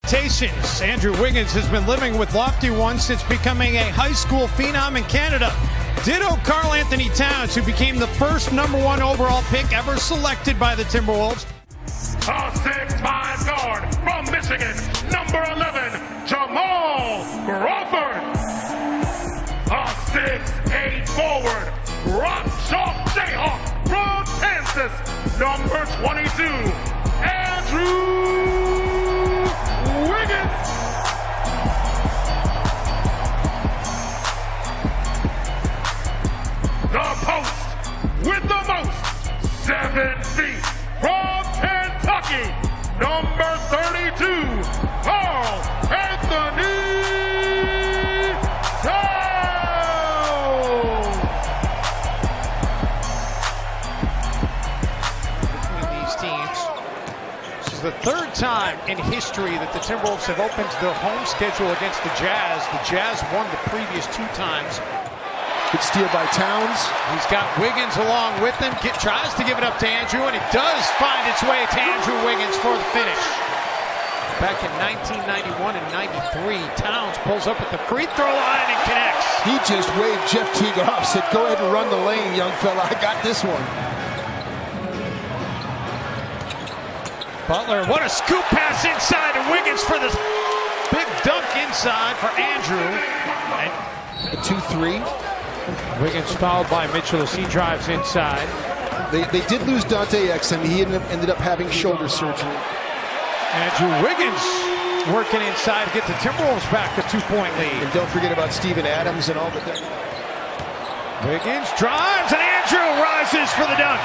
expectations. Andrew Wiggins has been living with lofty ones since becoming a high school phenom in Canada. Ditto Karl Anthony Towns, who became the first #1 overall pick ever selected by the Timberwolves. A 6'5" guard from Michigan, number 11, Jamal Crawford. A 6'8" forward, rock chalk Jayhawk from Kansas, number 22, Andrew Wiggins. The post with the most, 7 feet from Kentucky, number 32, Karl Anthony Towns. Between these teams, this is the third time in history that the Timberwolves have opened their home schedule against the Jazz. The Jazz won the previous 2 times. Good steal by Towns. He's got Wiggins along with him. Tries to give it up to Andrew, and it does find its way to Andrew Wiggins for the finish. Back in 1991 and 93, Towns pulls up at the free throw line and connects. He just waved Jeff Teague off, said, go ahead and run the lane, young fella. I got this one. Butler, what a scoop pass inside, and Wiggins for the big dunk inside for Andrew. A 2-3. Wiggins fouled by Mitchell as he drives inside. They did lose Dante Exum. He ended up having shoulder surgery. Andrew Wiggins working inside to get the Timberwolves back a 2-point lead. And don't forget about Steven Adams and all the... Wiggins drives, and Andrew rises for the dunk.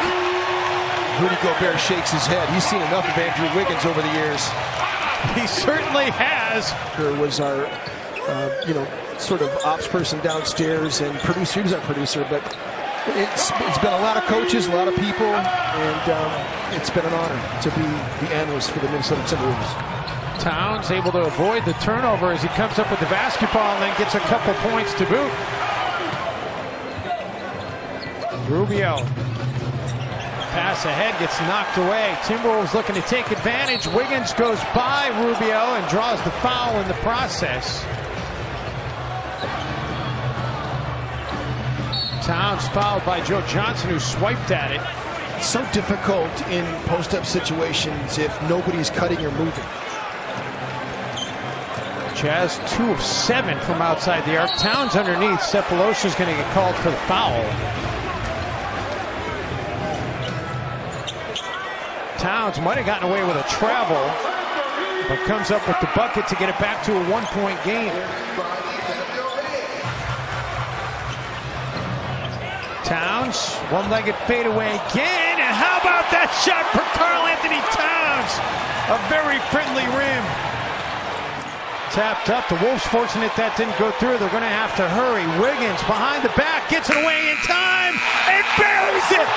Rudy Gobert shakes his head. He's seen enough of Andrew Wiggins over the years. He certainly has. There was our, sort of ops person downstairs and producer. He was our producer, but it's been a lot of coaches, a lot of people, and it's been an honor to be the analyst for the Minnesota Timberwolves. Towns able to avoid the turnover as he comes up with the basketball and then gets a couple points to boot. Rubio. Pass ahead gets knocked away. Timberwolves looking to take advantage. Wiggins goes by Rubio and draws the foul in the process. Towns fouled by Joe Johnson, who swiped at it. It's so difficult in post-up situations if nobody's cutting or moving. Jazz 2 of 7 from outside the arc. Towns underneath. Cephalosha's going to get called for the foul. Towns might have gotten away with a travel, but comes up with the bucket to get it back to a 1-point game. Towns, one-legged fadeaway again, and how about that shot for Karl Anthony Towns? A very friendly rim. Tapped up. The Wolves fortunate that didn't go through. They're going to have to hurry. Wiggins behind the back, gets it away in time, and buries it!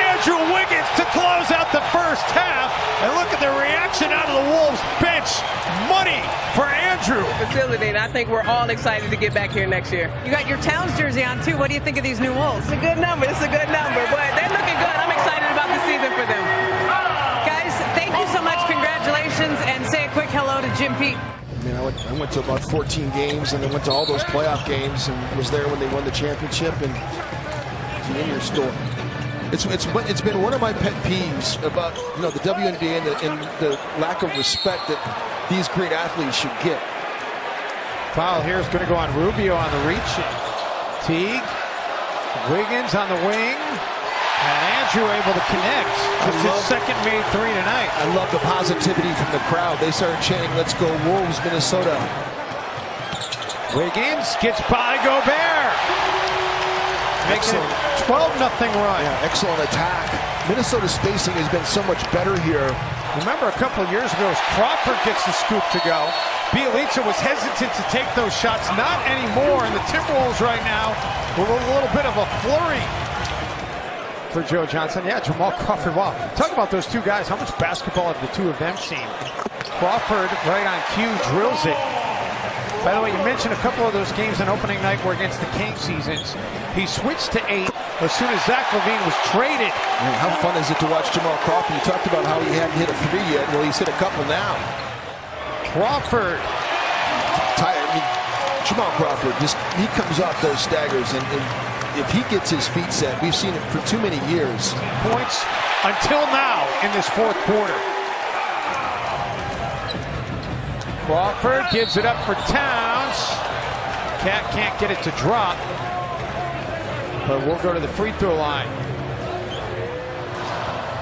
Andrew Wiggins to close out the first half. And look at the reaction out of the Wolves bench. Money for Andrew. Facility, and I think we're all excited to get back here next year. You got your Towns jersey on, too. What do you think of these new Wolves? It's a good number. It's a good number, but they're looking good. I'm excited about the season for them. Guys, thank you so much. Congratulations, and say a quick hello to Jim Pete. I mean, I went to about 14 games, and then went to all those playoff games, and was there when they won the championship, and it's an in-your store. It's been one of my pet peeves about the WNBA and the lack of respect that these great athletes should get. Foul here is going to go on Rubio on the reach. Teague, Wiggins on the wing, and Andrew able to connect. Just his second made 3 tonight. I love the positivity from the crowd. They started chanting, "Let's go Wolves, Minnesota." Wiggins gets by Gobert. Makes it 12-0 run. Yeah, excellent attack. Minnesota's spacing has been so much better here. Remember a couple of years ago, as Crawford gets the scoop to go, Bielitsa was hesitant to take those shots. Not anymore. And the Timberwolves right now with a little bit of a flurry for Joe Johnson. Yeah, Jamal Crawford. Wow. Talk about those two guys. How much basketball have the two of them seen? Crawford, right on cue, drills it. By the way, you mentioned a couple of those games on opening night were against the King seasons. He switched to 8 as soon as Zach LaVine was traded. Man, how fun is it to watch Jamal Crawford? You talked about how he hadn't hit a 3 yet. Well, he's hit a couple now. Crawford. Jamal Crawford, he comes off those staggers, and if he gets his feet set, we've seen it for too many years. Points until now in this fourth quarter. Crawford gives it up for Towns. Cat can't get it to drop, but we'll go to the free throw line.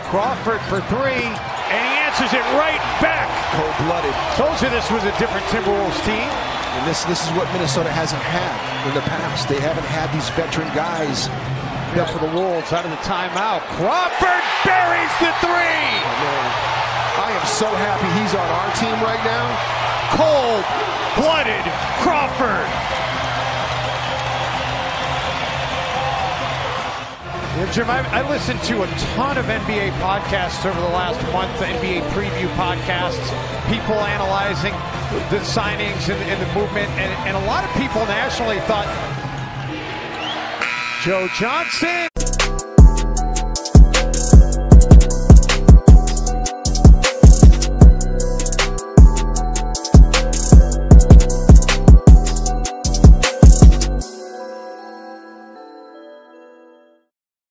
Crawford for three, and he answers it right back. Cold-blooded. Told you this was a different Timberwolves team. And this is what Minnesota hasn't had in the past. They haven't had these veteran guys. Up for the Wolves out of the timeout. Crawford buries the three. Oh, man. I am so happy he's on our team right now. Cold-blooded Crawford. Yeah, Jim, I listened to a ton of NBA podcasts over the last month, NBA preview podcasts, people analyzing the signings and the movement, and a lot of people nationally thought Joe Johnson